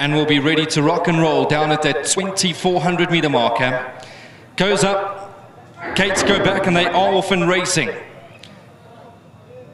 and will be ready to rock and roll down at that 2400 meter marker. Goes up, gates go back, and they are off and racing.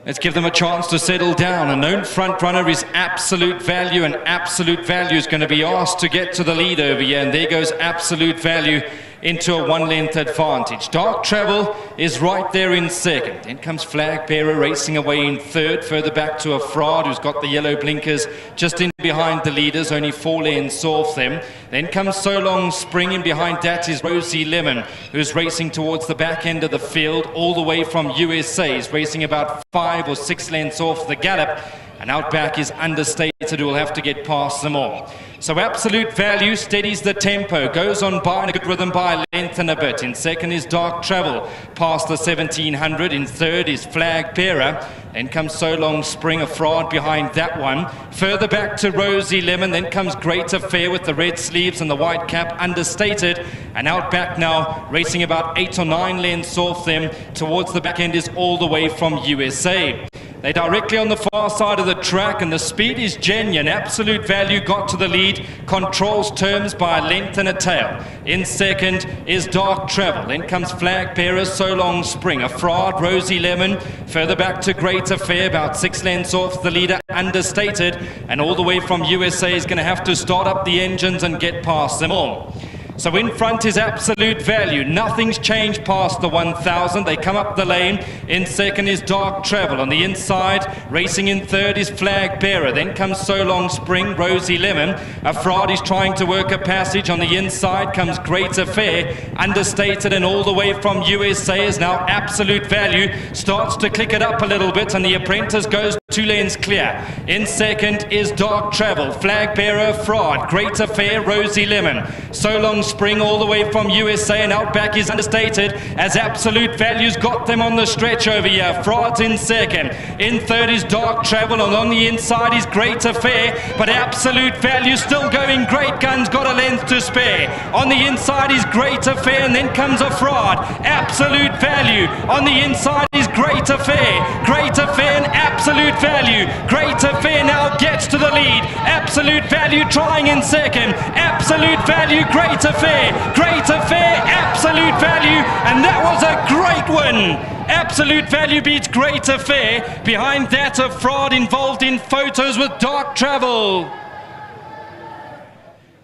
Let's give them a chance to settle down. A known front runner is Absolute Value, and Absolute Value is going to be asked to get to the lead over here, and there goes Absolute Value into a 1-length advantage. Dark Travel is right there in second. Then comes Flag Bearer racing away in third, further back to a Fraud who's got the yellow blinkers just in behind the leaders, only 4 lengths off them. Then comes So Long Spring, and behind that is Rosie Lemon, who's racing towards the back end of the field, all the way from USA. He's racing about 5 or 6 lengths off the gallop, and out back is Understated, who will have to get past them all. So Absolute Value steadies the tempo, goes on by in a good rhythm by a length and a bit. In second is Dark Travel, past the 1700. In third is Flag Bearer. Then comes So Long Spring, a Fraud behind that one. Further back to Rosie Lemon. Then comes Great Affair with the red sleeves and the white cap, Understated. And out back now, racing about 8 or 9 lengths off them. Towards the back end is All the Way from USA. They're directly on the far side of the track, and the speed is genuine. Absolute Value got to the lead, controls terms by a length and a tail. In second is Dark Travel. Then comes Flag Bearer, So Long Spring, a Fraud, Rosie Lemon. Further back to Great Affair, about 6 lengths off the leader, Understated. And all the way from USA is going to have to start up the engines and get past them all. So in front is Absolute Value. Nothing's changed past the 1,000. They come up the lane. In second is Dark Travel. On the inside, racing in third is Flag Bearer. Then comes So Long Spring, Rosie Lemon. A Fraud is trying to work a passage. On the inside comes Great Affair, Understated, and all the way from USA is now Absolute Value. Starts to click it up a little bit, and the Apprentice goes 2 lanes clear. In second is Dark Travel, Flag Bearer, Fraud, Great Affair, Rosie Lemon. So Long Spring all the way from USA, and out back is Understated as Absolute Value's got them on the stretch over here. Fraud's in second. In third is Dark Travel, and on the inside is Great Affair, but Absolute Value still going great guns, got a length to spare. On the inside is Great Affair, and then comes a Fraud. Absolute Value. On the inside is Great Affair. Great Affair and Absolute Value. Great Affair now gets to the lead. Absolute Value trying in second. Absolute Value, Great Affair. Great Affair, Absolute Value, and that was a great win. Absolute Value beats Great Affair. Behind that, a Fraud involved in photos with Dark Travel.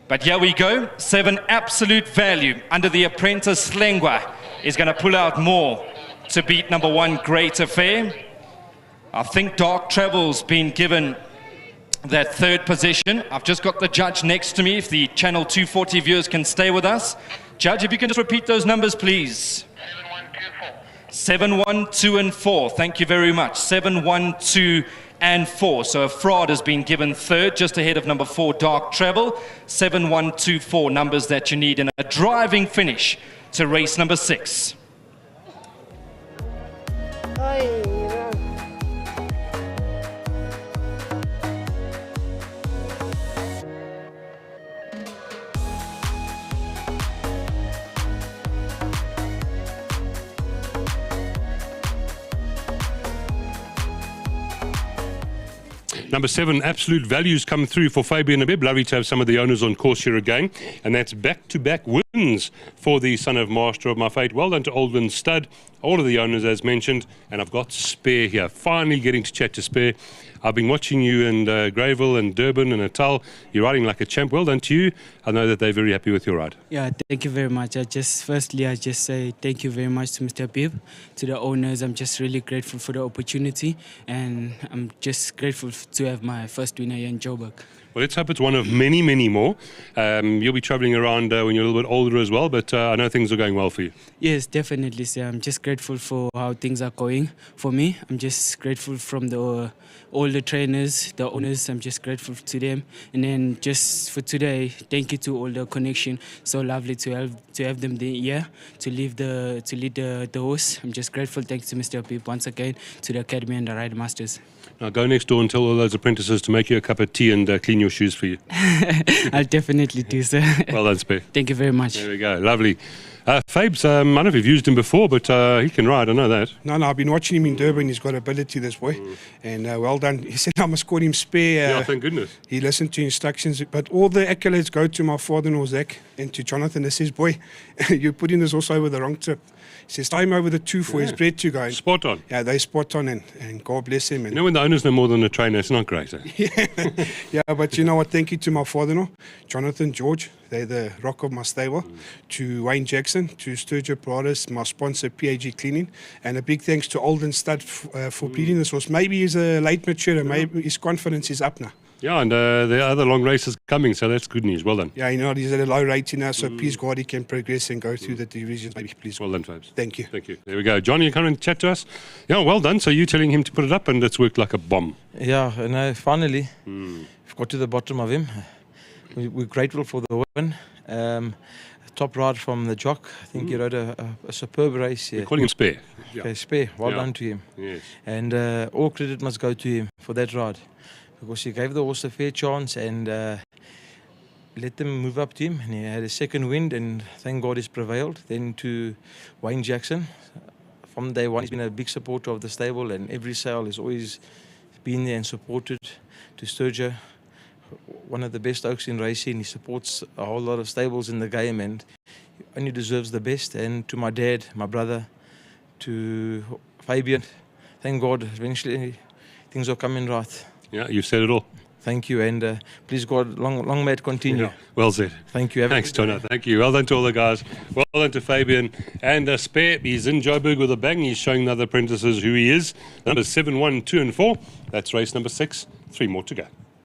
But here we go. 7 Absolute Value under the Apprentice Hlengwa is going to pull out more to beat number 1 Great Affair. I think Dark Travel's been given that third position. I've just got the judge next to me. If the Channel 240 viewers can stay with us. Judge, if you can just repeat those numbers, please. 7, 1, 2, and 4. Thank you very much. 7, 1, 2, and 4. So a Fraud has been given third, just ahead of number 4, Dark Travel. 7, 1, 2, 4, numbers that you need in a driving finish to race number 6. Number 7, Absolute Values come through for Fabian Abib. Lovely to have some of the owners on course here again. And that's back-to-back wins for the son of Master of My Fate. Well done to Oldland Stud, all of the owners as mentioned. And I've got Spare here. Finally getting to chat to Spare. I've been watching you in Greyville and Durban and Natal. You're riding like a champ. Well done to you. I know that they're very happy with your ride. Yeah, thank you very much. Firstly, I just say thank you very much to Mr. Abib, to the owners. I'm just really grateful for the opportunity, and I'm just grateful to have my first winner here in Joburg. Well, let's hope it's one of many, many more. You'll be travelling around when you're a little bit older as well, but I know things are going well for you. Yes, definitely, sir. I'm just grateful for how things are going for me. I'm just grateful from all the trainers, the owners. I'm just grateful to them. And then just for today, thank you to all the connection. So lovely to have them here to lead the horse. I'm just grateful. Thanks to Mr. Abib once again, to the Academy and the Rider Masters. Now go next door and tell all those apprentices to make you a cup of tea and clean your shoes for you. I'll definitely do so. Well done, Spare. Thank you very much. There we go. Lovely. Fabes, I don't know if you've used him before, but he can ride, I know that. No, I've been watching him in Durban. He's got ability, this boy. And well done. He said I must call him spare. Yeah, thank goodness. He listened to instructions. But all the accolades go to my father-in-law, Zach, and to Jonathan. He says, boy, you're putting this also over the wrong trip. He says, tie him over the two for his bread to go. Spot on. Yeah, they spot on, and God bless him. And You know, when the owners know more than the trainer, it's not great. yeah, but you know what? Thank you to my father-in-law, Jonathan, George. They're the rock of my stable. To Wayne Jackson, to Sturgeon Brothers, my sponsor, PAG Cleaning. And a big thanks to Olden Stud for beating this horse. Maybe he's a late maturer. Maybe his confidence is up now. Yeah, and there are other long races coming, so that's good news. Well done. Yeah, you know, he's at a low rating now, so please God, he can progress and go through the divisions, maybe, please. Well done, Fabes. Thank you. Thank you. There we go. John, you come and chat to us? Yeah, well done. So you're telling him to put it up, and it's worked like a bomb. Yeah, and finally, we've got to the bottom of him. We're grateful for the win. Top ride from the jock. I think he rode a superb race. We're calling him Spare. Yeah. Okay, spare. Well Yeah. done to him. Yes. And all credit must go to him for that ride, because he gave the horse a fair chance and let them move up to him. And he had a second wind, and thank God he's prevailed. Then to Wayne Jackson. From day one, he's been a big supporter of the stable, and every sale has always been there and supported. To Sturgeon, one of the best oaks in racing. He supports a whole lot of stables in the game, and he only deserves the best. And to my dad, my brother, to Fabian, thank God, eventually things are coming right. Yeah, you've said it all. Thank you, and please God, long may it continue. Yeah. Well said. Thank you. Have a Thanks, good day. Tona. Thank you. Well done to all the guys. Well done to Fabian. And Spare, he's in Joburg with a bang. He's showing the other apprentices who he is. Numbers 7, 1, 2 and 4. That's race number 6. 3 more to go.